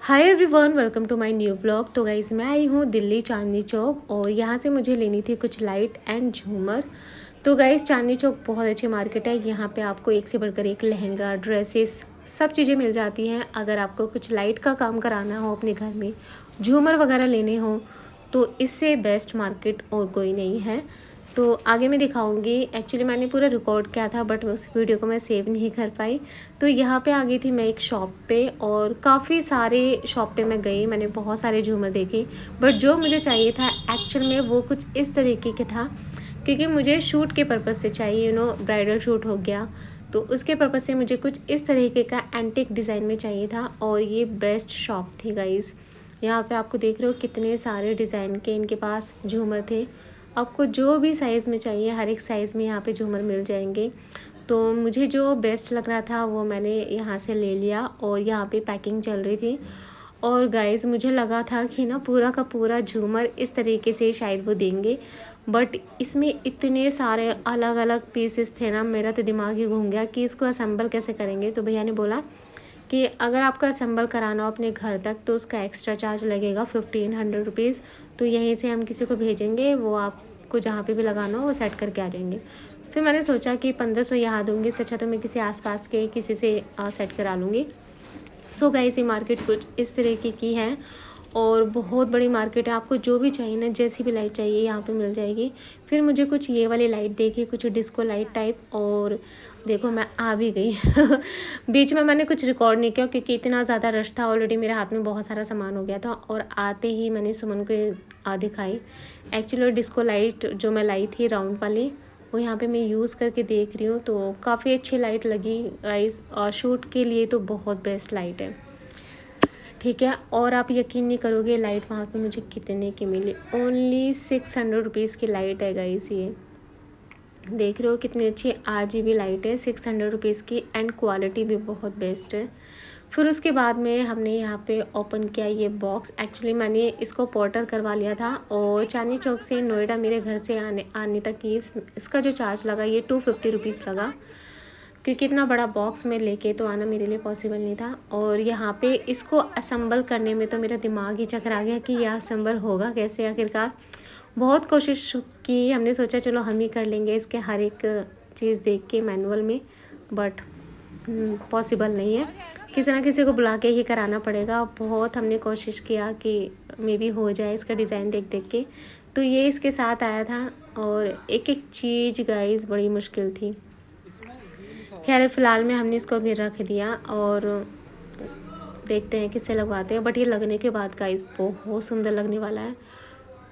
Hi everyone, welcome to my new blog. तो guys मैं आई हूँ दिल्ली चांदनी चौक और यहाँ से मुझे लेनी थी कुछ लाइट एंड झूमर। तो गाइज़ चांदनी चौक बहुत अच्छी मार्केट है। यहाँ पे आपको एक से बढ़कर एक लहंगा, ड्रेसेस, सब चीज़ें मिल जाती हैं। अगर आपको कुछ लाइट का काम कराना हो अपने घर में, झूमर वगैरह लेने हो, तो इससे बेस्ट मार्केट और कोई नहीं है। तो आगे मैं दिखाऊंगी। एक्चुअली मैंने पूरा रिकॉर्ड किया था बट उस वीडियो को मैं सेव नहीं कर पाई। तो यहाँ पे आ गई थी मैं एक शॉप पे और काफ़ी सारे शॉप पे मैं गई, मैंने बहुत सारे झूमर देखे बट जो मुझे चाहिए था एक्चुअल में वो कुछ इस तरीके के था, क्योंकि मुझे शूट के पर्पज़ से चाहिए, ब्राइडल शूट हो गया तो उसके पर्पज़ से मुझे कुछ इस तरीके का एंटिक डिज़ाइन में चाहिए था। और ये बेस्ट शॉप थी गाइज़। यहाँ पे आपको देख रहे हो कितने सारे डिज़ाइन के इनके पास झूमर थे। आपको जो भी साइज़ में चाहिए हर एक साइज़ में यहाँ पे झूमर मिल जाएंगे। तो मुझे जो बेस्ट लग रहा था वो मैंने यहाँ से ले लिया और यहाँ पे पैकिंग चल रही थी। और गाइस मुझे लगा था कि ना पूरा का पूरा झूमर इस तरीके से शायद वो देंगे, बट इसमें इतने सारे अलग अलग पीसेस थे ना, मेरा तो दिमाग ही घूम गया कि इसको असेंबल कैसे करेंगे। तो भैया ने बोला कि अगर आपका असेंबल कराना हो अपने घर तक तो उसका एक्स्ट्रा चार्ज लगेगा 1500 रुपीज़। तो यहीं से हम किसी को भेजेंगे, वो आपको जहाँ पे भी लगाना हो वो सेट करके आ जाएंगे। फिर मैंने सोचा कि 1500 यहाँ दूँगी, इससे अच्छा तो मैं किसी आसपास के किसी से सेट करा लूँगी। सो गाइस ये मार्केट कुछ इस तरीके की है और बहुत बड़ी मार्केट है। आपको जो भी चाहिए ना, जैसी भी लाइट चाहिए यहाँ पे मिल जाएगी। फिर मुझे कुछ ये वाली लाइट देखी, कुछ डिस्को लाइट टाइप, और देखो मैं आ भी गई बीच में मैंने कुछ रिकॉर्ड नहीं किया क्योंकि इतना ज़्यादा रश था, ऑलरेडी मेरे हाथ में बहुत सारा सामान हो गया था। और आते ही मैंने सुमन को दिखाई। एक्चुअली डिस्को लाइट जो मैं लाई थी राउंड वाली, वो यहाँ पे मैं यूज़ करके देख रही हूँ। तो काफ़ी अच्छी लाइट लगी गाइस, शूट के लिए तो बहुत बेस्ट लाइट है। ठीक है, और आप यकीन नहीं करोगे लाइट वहाँ पे मुझे कितने की मिली। ओनली 600 रुपीज़ की लाइट है गाइस। ये देख रहे हो कितनी अच्छी RGB लाइट है, 600 रुपीज़ की, एंड क्वालिटी भी बहुत बेस्ट है। फिर उसके बाद में हमने यहाँ पे ओपन किया ये बॉक्स। एक्चुअली मैंने इसको पोर्टर करवा लिया था और चांदनी चौक से नोएडा मेरे घर से आने तक की इसका जो चार्ज लगा ये 250 रुपीज़ लगा, क्योंकि इतना बड़ा बॉक्स में लेके तो आना मेरे लिए पॉसिबल नहीं था। और यहाँ पे इसको असेंबल करने में तो मेरा दिमाग ही चकरा गया कि यह असेंबल होगा कैसे। आखिरकार बहुत कोशिश की, हमने सोचा चलो हम ही कर लेंगे इसके हर एक चीज़ देख के मैनुअल में, बट पॉसिबल नहीं है, किसी ना किसी को बुला के ही कराना पड़ेगा। बहुत हमने कोशिश किया कि मे बी हो जाए इसका डिज़ाइन देख देख के। तो ये इसके साथ आया था और एक एक चीज़ गाइस बड़ी मुश्किल थी। खैर फ़िलहाल में हमने इसको अभी रख दिया और देखते हैं किससे लगवाते हैं। बट ये लगने के बाद गाइस बहुत सुंदर लगने वाला है।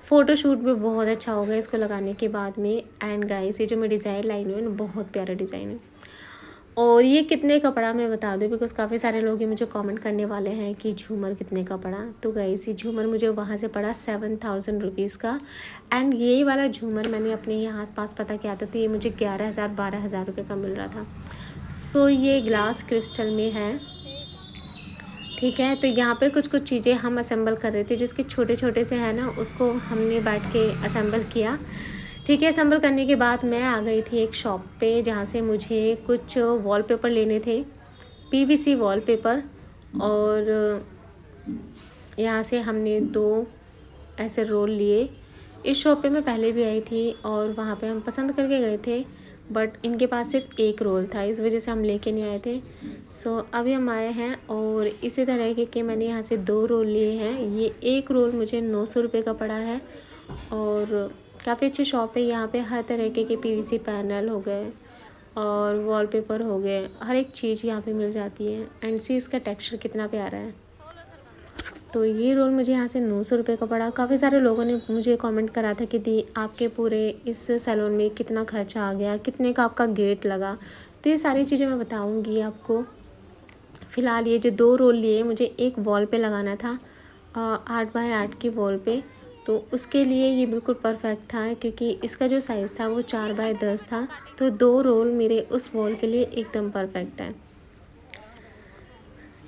फ़ोटोशूट भी बहुत अच्छा होगा इसको लगाने के बाद में। एंड गाइस ये जो मैं डिज़ाइन लाई हूँ ना, बहुत प्यारा डिज़ाइन है। और ये कितने का पड़ा मैं बता दूँ, बिकॉज़ काफ़ी सारे लोग ये मुझे कमेंट करने वाले हैं कि झूमर कितने का पड़ा। तो गाइस ये झूमर मुझे वहाँ से पड़ा 7000 रुपीज़ का। एंड यही वाला झूमर मैंने अपने यहाँ आसपास पता किया था तो ये मुझे 11,000-12,000 रुपये का मिल रहा था। सो ये ग्लास क्रिस्टल में है। ठीक है, तो यहाँ पे कुछ कुछ चीज़ें हम असेंबल कर रहे थे, जिसके छोटे छोटे से है ना, उसको हमने बैठ के असेंबल किया। ठीक है, असेंबल करने के बाद मैं आ गई थी एक शॉप पे जहाँ से मुझे कुछ वॉलपेपर लेने थे, PVC वॉलपेपर। और यहाँ से हमने 2 ऐसे रोल लिए। इस शॉप पे मैं पहले भी आई थी और वहाँ पे हम पसंद करके गए थे, बट इनके पास सिर्फ एक रोल था, इस वजह से हम लेके नहीं आए थे। सो अभी हम आए हैं और इसी तरह के मैंने यहाँ से 2 रोल लिए हैं। ये एक रोल मुझे 900 रुपये का पड़ा है। और काफ़ी अच्छी शॉप है, यहाँ पे हर तरह के PVC पैनल हो गए और वॉलपेपर हो गए, हर एक चीज़ यहाँ पे मिल जाती है। एंड सी इसका टेक्सचर कितना प्यारा है। तो ये रोल मुझे यहाँ से 900 रुपये का पड़ा। काफ़ी सारे लोगों ने मुझे कमेंट करा था कि दी आपके पूरे इस सैलून में कितना खर्चा आ गया, कितने का आपका गेट लगा। तो ये सारी चीज़ें मैं बताऊँगी आपको। फ़िलहाल ये जो 2 रोल लिए मुझे एक वॉल पे लगाना था, 8 बाय 8 की वॉल पे। तो उसके लिए ये बिल्कुल परफेक्ट था, क्योंकि इसका जो साइज़ था वो 4 बाय 10 था। तो 2 रोल मेरे उस वॉल के लिए एकदम परफेक्ट है।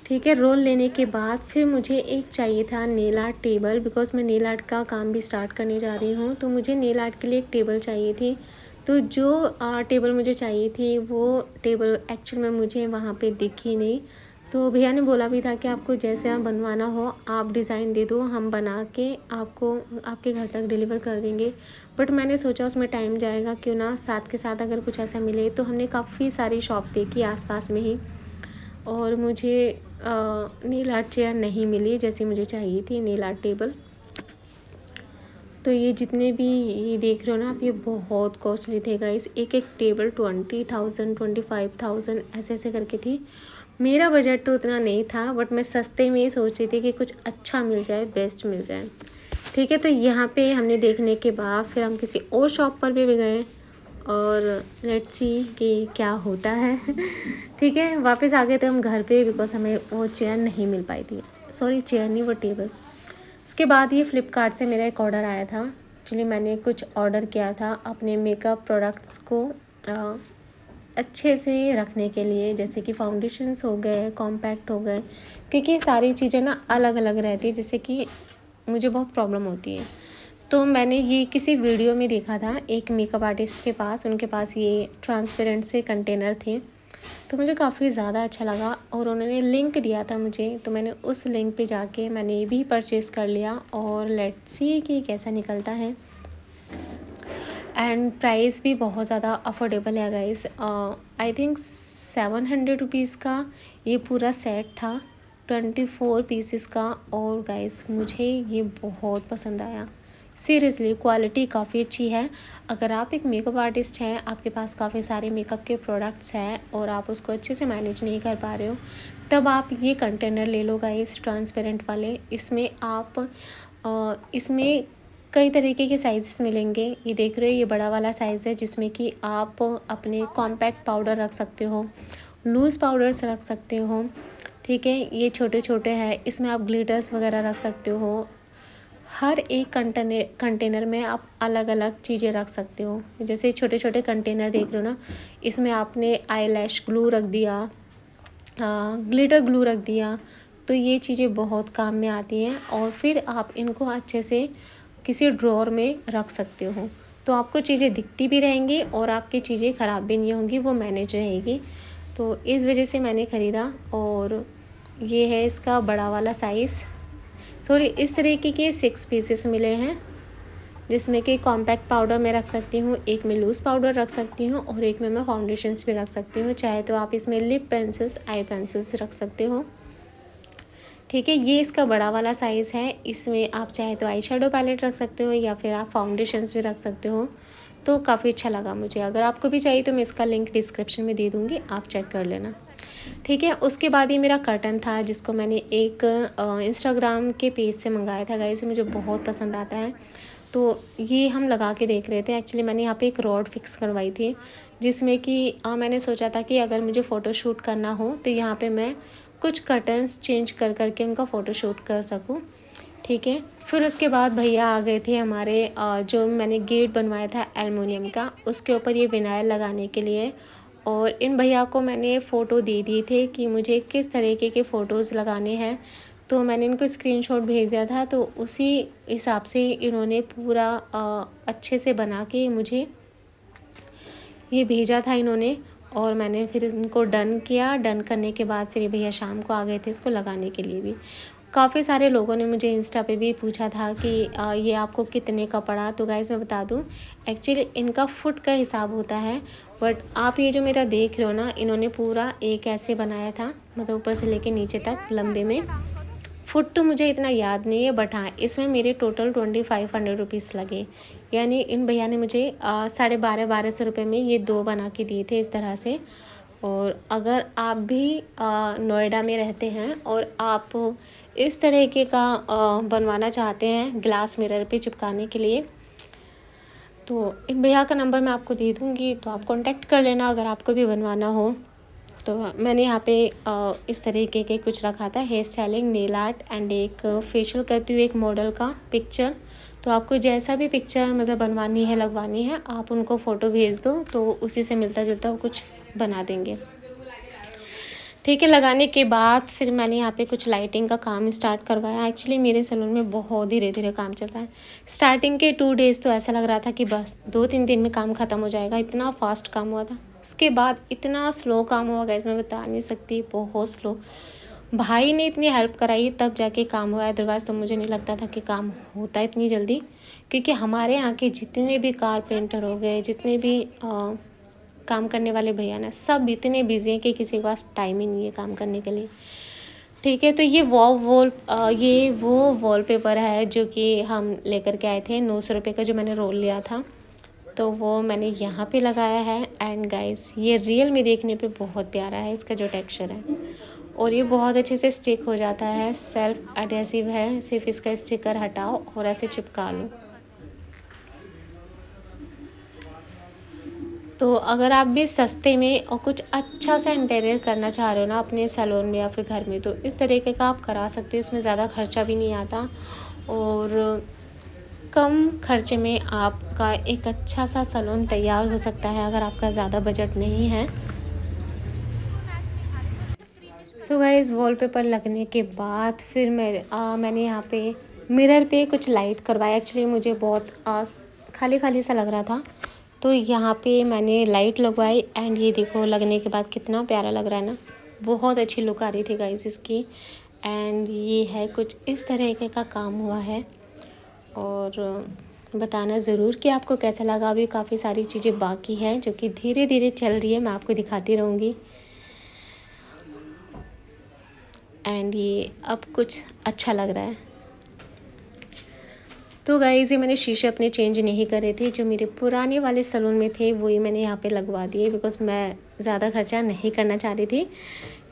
ठीक है, रोल लेने के बाद फिर मुझे एक चाहिए था नेल आर्ट टेबल, बिकॉज़ मैं नेल आर्ट का काम भी स्टार्ट करने जा रही हूँ। तो मुझे नेल आर्ट के लिए एक टेबल चाहिए थी। तो जो टेबल मुझे चाहिए थी वो टेबल एक्चुअल में मुझे वहाँ पे दिखी नहीं। तो भैया ने बोला भी था कि आपको जैसे आप बनवाना हो आप डिज़ाइन दे दो, हम बना के आपको आपके घर तक डिलीवर कर देंगे। बट मैंने सोचा उसमें टाइम जाएगा, क्यों ना साथ के साथ अगर कुछ ऐसा मिले। तो हमने काफ़ी सारी शॉप देखी आसपास में ही, और मुझे नील आर्ट चेयर नहीं मिली जैसी मुझे चाहिए थी, नील आर्ट टेबल। तो ये जितने भी ये देख रहे हो ना आप, ये बहुत कॉस्टली थे गाइस। एक एक टेबल 20,000 25,000 ऐसे ऐसे करके थी। मेरा बजट तो उतना नहीं था, बट मैं सस्ते में ही सोच रही थी कि कुछ अच्छा मिल जाए, बेस्ट मिल जाए। ठीक है, तो यहाँ पे हमने देखने के बाद फिर हम किसी और शॉप पर भी गए और लेट्स सी कि क्या होता है। ठीक है, वापस आ गए थे हम घर पे, बिकॉज हमें वो चेयर नहीं मिल पाई थी। सॉरी, चेयर नहीं, वो टेबल। उसके बाद ये फ़्लिपकार्ट से मेरा एक ऑर्डर आया था। एक्चुअली मैंने कुछ ऑर्डर किया था अपने मेकअप प्रोडक्ट्स को अच्छे से रखने के लिए, जैसे कि फाउंडेशंस हो गए, कॉम्पैक्ट हो गए, क्योंकि ये सारी चीज़ें ना अलग अलग रहती है, जिससे कि मुझे बहुत प्रॉब्लम होती है। तो मैंने ये किसी वीडियो में देखा था एक मेकअप आर्टिस्ट के पास, उनके पास ये ट्रांसपेरेंट से कंटेनर थे। तो मुझे काफ़ी ज़्यादा अच्छा लगा और उन्होंने लिंक दिया था मुझे, तो मैंने उस लिंक पे जाके मैंने ये भी परचेज़ कर लिया और लेट्स सी कि कैसा निकलता है। एंड प्राइस भी बहुत ज़्यादा अफोर्डेबल है गाइस। आई थिंक 700 रुपीज़ का ये पूरा सेट था, 24 पीसेस का। और गाइस मुझे ये बहुत पसंद आया, सीरियसली क्वालिटी काफ़ी अच्छी है। अगर आप एक मेकअप आर्टिस्ट हैं, आपके पास काफ़ी सारे मेकअप के प्रोडक्ट्स हैं और आप उसको अच्छे से मैनेज नहीं कर पा रहे हो, तब आप ये कंटेनर ले लो गाइस, ट्रांसपेरेंट वाले। इसमें आप इसमें कई तरीके के साइज़ेस मिलेंगे। ये देख रहे हो, ये बड़ा वाला साइज़ है जिसमें कि आप अपने कॉम्पैक्ट पाउडर रख सकते हो, लूज़ पाउडर्स रख सकते हो। ठीक है, ये छोटे छोटे हैं, इसमें आप ग्लिटर्स वगैरह रख सकते हो। हर एक कंटेनर में आप अलग अलग चीज़ें रख सकते हो। जैसे छोटे छोटे कंटेनर देख रहे हो ना, इसमें आपने आई लैश ग्लू रख दिया, ग्लिटर ग्लू रख दिया, तो ये चीज़ें बहुत काम में आती हैं। और फिर आप इनको अच्छे से किसी ड्रॉअर में रख सकते हो, तो आपको चीज़ें दिखती भी रहेंगी और आपकी चीज़ें ख़राब भी नहीं होंगी, वो मैनेज रहेगी। तो इस वजह से मैंने ख़रीदा। और ये है इसका बड़ा वाला साइज़। सॉरी, इस तरीके के 6 पीसेस मिले हैं, जिसमें कि कॉम्पैक्ट पाउडर मैं रख सकती हूँ, एक में लूज़ पाउडर रख सकती हूँ और एक में मैं फाउंडेशंस भी रख सकती हूँ। चाहे तो आप इसमें लिप पेंसिल्स, आई पेंसिल्स रख सकते हो। ठीक है, ये इसका बड़ा वाला साइज़ है। इसमें आप चाहे तो आई शेडो पैलेट रख सकते हो या फिर आप फाउंडेशंस भी रख सकते हो। तो काफ़ी अच्छा लगा मुझे। अगर आपको भी चाहिए तो मैं इसका लिंक डिस्क्रिप्शन में दे दूँगी, आप चेक कर लेना। ठीक है, उसके बाद ये मेरा कर्टन था जिसको मैंने एक इंस्टाग्राम के पेज से मंगाया था गाइस, मुझे बहुत पसंद आता है। तो ये हम लगा के देख रहे थे। एक्चुअली मैंने यहाँ पे एक रॉड फिक्स करवाई थी, जिसमें कि मैंने सोचा था कि अगर मुझे फ़ोटोशूट करना हो तो यहाँ पे मैं कुछ कर्टन्स चेंज कर करके उनका फ़ोटोशूट कर सकूँ। ठीक है, फिर उसके बाद भैया आ गए थे हमारे, जो मैंने गेट बनवाया था एल्युमिनियम का, उसके ऊपर ये विनाइल लगाने के लिए। और इन भैया को मैंने फ़ोटो दे दिए थे कि मुझे किस तरीके के फ़ोटोज़ लगाने हैं, तो मैंने इनको स्क्रीनशॉट भेज दिया था। तो उसी हिसाब से इन्होंने पूरा अच्छे से बना के मुझे ये भेजा था इन्होंने। और मैंने फिर इनको डन किया। डन करने के बाद फिर ये भैया शाम को आ गए थे इसको लगाने के लिए भी। काफ़ी सारे लोगों ने मुझे इंस्टा पे भी पूछा था कि ये आपको कितने का पड़ा। तो गाइज़ मैं बता दूँ, एक्चुअली इनका फुट का हिसाब होता है, बट आप ये जो मेरा देख रहे हो ना, इन्होंने पूरा एक ऐसे बनाया था, मतलब ऊपर से लेके नीचे तक लंबे में। फुट तो मुझे इतना याद नहीं है, बट हाँ इसमें मेरे टोटल 2500 रुपीज़ लगे। यानी इन भैया ने मुझे 1250 में ये 2 बना के दिए थे इस तरह से। और अगर आप भी नोएडा में रहते हैं और आप इस तरीके का बनवाना चाहते हैं ग्लास मिरर पे चिपकाने के लिए, तो इन भैया का नंबर मैं आपको दे दूँगी, तो आप कांटेक्ट कर लेना अगर आपको भी बनवाना हो। तो मैंने यहाँ पे इस तरीके के कुछ रखा था, hair styling, nail art and एक फेशियल करती हुई एक मॉडल का पिक्चर। तो आपको जैसा भी पिक्चर मतलब बनवानी है, लगवानी है, आप उनको फ़ोटो भेज दो तो उसी से मिलता जुलता वो कुछ बना देंगे। ठीक है, लगाने के बाद फिर मैंने यहाँ पे कुछ लाइटिंग का काम स्टार्ट करवाया। एक्चुअली मेरे सैलून में बहुत धीरे धीरे काम चल रहा है। स्टार्टिंग के 2 डेज़ तो ऐसा लग रहा था कि बस 2-3 दिन में काम ख़त्म हो जाएगा, इतना फास्ट काम हुआ था। उसके बाद इतना स्लो काम हुआ गाइस, मैं बता नहीं सकती, बहुत स्लो। भाई ने इतनी हेल्प कराई तब जाके काम हुआ, अदरवाइज़ तो मुझे नहीं लगता था कि काम होता इतनी जल्दी, क्योंकि हमारे यहाँ के जितने भी कारपेंटर हो गए, जितने भी काम करने वाले भैया ना, सब इतने बिजी हैं कि किसी के पास टाइम ही नहीं है काम करने के लिए। ठीक है, तो ये वो वॉलपेपर है जो कि हम लेकर के आए थे, 900 रुपये का जो मैंने रोल लिया था, तो वो मैंने यहाँ पे लगाया है। एंड गाइस, ये रियल में देखने पे बहुत प्यारा है, इसका जो टेक्सचर है, और ये बहुत अच्छे से स्टिक हो जाता है, सेल्फ एडेसिव है, सिर्फ इसका स्टिकर हटाओ और ऐसे चिपका लो। तो अगर आप भी सस्ते में और कुछ अच्छा सा इंटीरियर करना चाह रहे हो ना अपने सैलून में या फिर घर में, तो इस तरीके का आप करा सकते हो। इसमें ज़्यादा खर्चा भी नहीं आता और कम खर्चे में आपका एक अच्छा सा सैलून तैयार हो सकता है अगर आपका ज़्यादा बजट नहीं है। सो गाइस, वॉलपेपर लगने के बाद फिर मैंने यहाँ पे मिरर पे कुछ लाइट करवाया। एक्चुअली मुझे बहुत खाली खाली सा लग रहा था, तो यहाँ पे मैंने लाइट लगवाई। एंड ये देखो, लगने के बाद कितना प्यारा लग रहा है ना, बहुत अच्छी लुक आ रही थी गाइस इसकी। एंड ये है कुछ इस तरह का काम हुआ है, और बताना ज़रूर कि आपको कैसा लगा। अभी काफ़ी सारी चीज़ें बाकी हैं जो कि धीरे धीरे चल रही है, मैं आपको दिखाती रहूँगी। एंड ये अब कुछ अच्छा लग रहा है। तो गाइज़, ये मैंने शीशे अपने चेंज नहीं करे थे, जो मेरे पुराने वाले सैलून में थे वही मैंने यहाँ पे लगवा दिए, बिकॉज़ मैं ज़्यादा खर्चा नहीं करना चाह रही थी,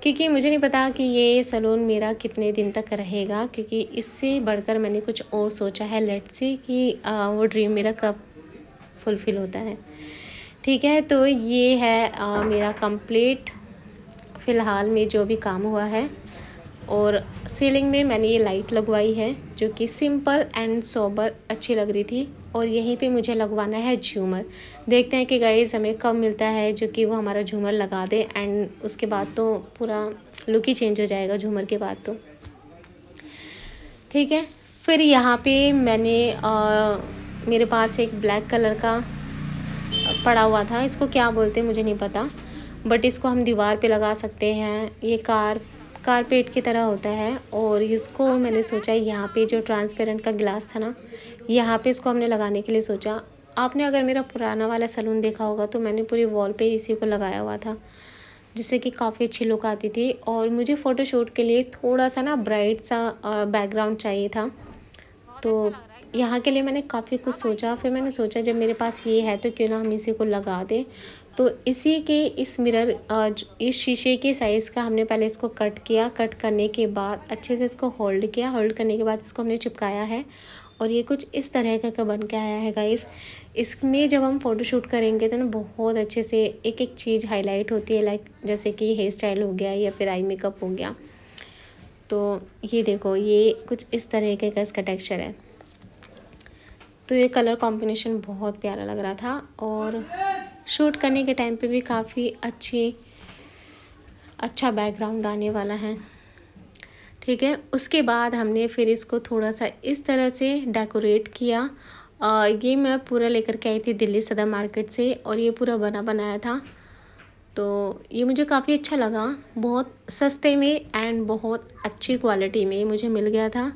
क्योंकि मुझे नहीं पता कि ये सैलून मेरा कितने दिन तक रहेगा, क्योंकि इससे बढ़कर मैंने कुछ और सोचा है। लेट्स सी कि वो ड्रीम मेरा कब फुलफ़िल होता है। ठीक है, तो ये है मेरा कंप्लीट फ़िलहाल में जो भी काम हुआ है। और सीलिंग में मैंने ये लाइट लगवाई है जो कि सिंपल एंड सोबर अच्छी लग रही थी। और यहीं पे मुझे लगवाना है झूमर। देखते हैं कि गाइस हमें कब मिलता है जो कि वो हमारा झूमर लगा दे, एंड उसके बाद तो पूरा लुक ही चेंज हो जाएगा झूमर के बाद तो। ठीक है, फिर यहाँ पे मैंने मेरे पास एक ब्लैक कलर का पड़ा हुआ था, इसको क्या बोलते हैं मुझे नहीं पता, बट इसको हम दीवार पे लगा सकते हैं। ये कारपेट की तरह होता है, और इसको मैंने सोचा यहाँ पे जो ट्रांसपेरेंट का गिलास था ना, यहाँ पे इसको हमने लगाने के लिए सोचा। आपने अगर मेरा पुराना वाला सैलून देखा होगा तो मैंने पूरी वॉल पे इसी को लगाया हुआ था, जिससे कि काफ़ी अच्छी लुक आती थी। और मुझे फ़ोटोशूट के लिए थोड़ा सा ना ब्राइट सा बैकग्राउंड चाहिए था, तो यहाँ के लिए मैंने काफ़ी कुछ सोचा। फिर मैंने सोचा जब मेरे पास ये है तो क्यों ना हम इसी को लगा दें। तो इसी के इस मिरर इस शीशे के साइज़ का हमने पहले इसको कट किया। कट करने के बाद अच्छे से इसको होल्ड किया। होल्ड करने के बाद इसको हमने चिपकाया है, और ये कुछ इस तरह का बन के आया है गाइस। इसमें जब हम फ़ोटोशूट करेंगे तो ना बहुत अच्छे से एक एक चीज़ हाईलाइट होती है, लाइक जैसे कि हेयर स्टाइल हो गया या फिर आई मेकअप हो गया। तो ये देखो, ये कुछ इस तरह का इसका टेक्सचर है। तो ये कलर कॉम्बिनेशन बहुत प्यारा लग रहा था, और शूट करने के टाइम पे भी काफ़ी अच्छा बैकग्राउंड आने वाला है। ठीक है, उसके बाद हमने फिर इसको थोड़ा सा इस तरह से डेकोरेट किया। ये मैं पूरा लेकर के आई थी दिल्ली सदर मार्केट से, और ये पूरा बना बनाया था। तो ये मुझे काफ़ी अच्छा लगा, बहुत सस्ते में एंड बहुत अच्छी क्वालिटी में मुझे मिल गया था।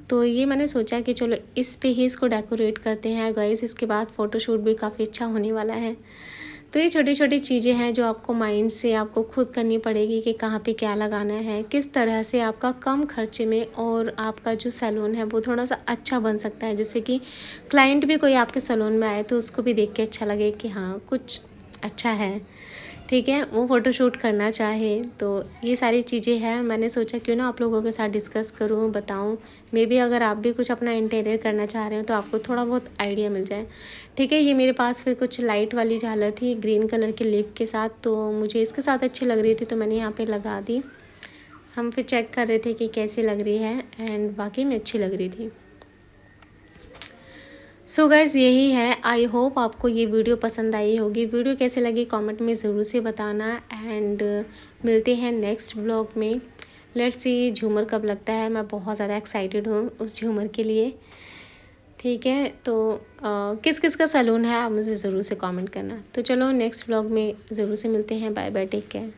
तो ये मैंने सोचा कि चलो इस पे ही इसको डेकोरेट करते हैं गाइस। इसके बाद फ़ोटोशूट भी काफ़ी अच्छा होने वाला है। तो ये छोटी छोटी चीज़ें हैं जो आपको माइंड से आपको खुद करनी पड़ेगी कि कहाँ पे क्या लगाना है, किस तरह से आपका कम खर्चे में और आपका जो सैलून है वो थोड़ा सा अच्छा बन सकता है, जिससे कि क्लाइंट भी कोई आपके सैलून में आए तो उसको भी देख के अच्छा लगे कि हाँ कुछ अच्छा है। ठीक है, वो फ़ोटोशूट करना चाहे। तो ये सारी चीज़ें हैं, मैंने सोचा क्यों ना आप लोगों के साथ डिस्कस करूँ, बताऊँ। मे बी अगर आप भी कुछ अपना इंटीरियर करना चाह रहे हो तो आपको थोड़ा बहुत आइडिया मिल जाए। ठीक है, ये मेरे पास फिर कुछ लाइट वाली झालर थी ग्रीन कलर के लीफ के साथ, तो मुझे इसके साथ अच्छी लग रही थी तो मैंने यहाँ पर लगा दी। हम फिर चेक कर रहे थे कि कैसी लग रही है, एंड वाकई में अच्छी लग रही थी। सो गाइज़, यही है। आई होप आपको ये वीडियो पसंद आई होगी। वीडियो कैसे लगी कमेंट में ज़रूर से बताना, एंड मिलते हैं नेक्स्ट व्लॉग में। लेट्स सी झूमर कब लगता है, मैं बहुत ज़्यादा एक्साइटेड हूँ उस झूमर के लिए। ठीक है, तो किस किस का सैलून है आप मुझे ज़रूर से कमेंट करना। तो चलो नेक्स्ट व्लॉग में ज़रूर से मिलते हैं। Bye bye, take care.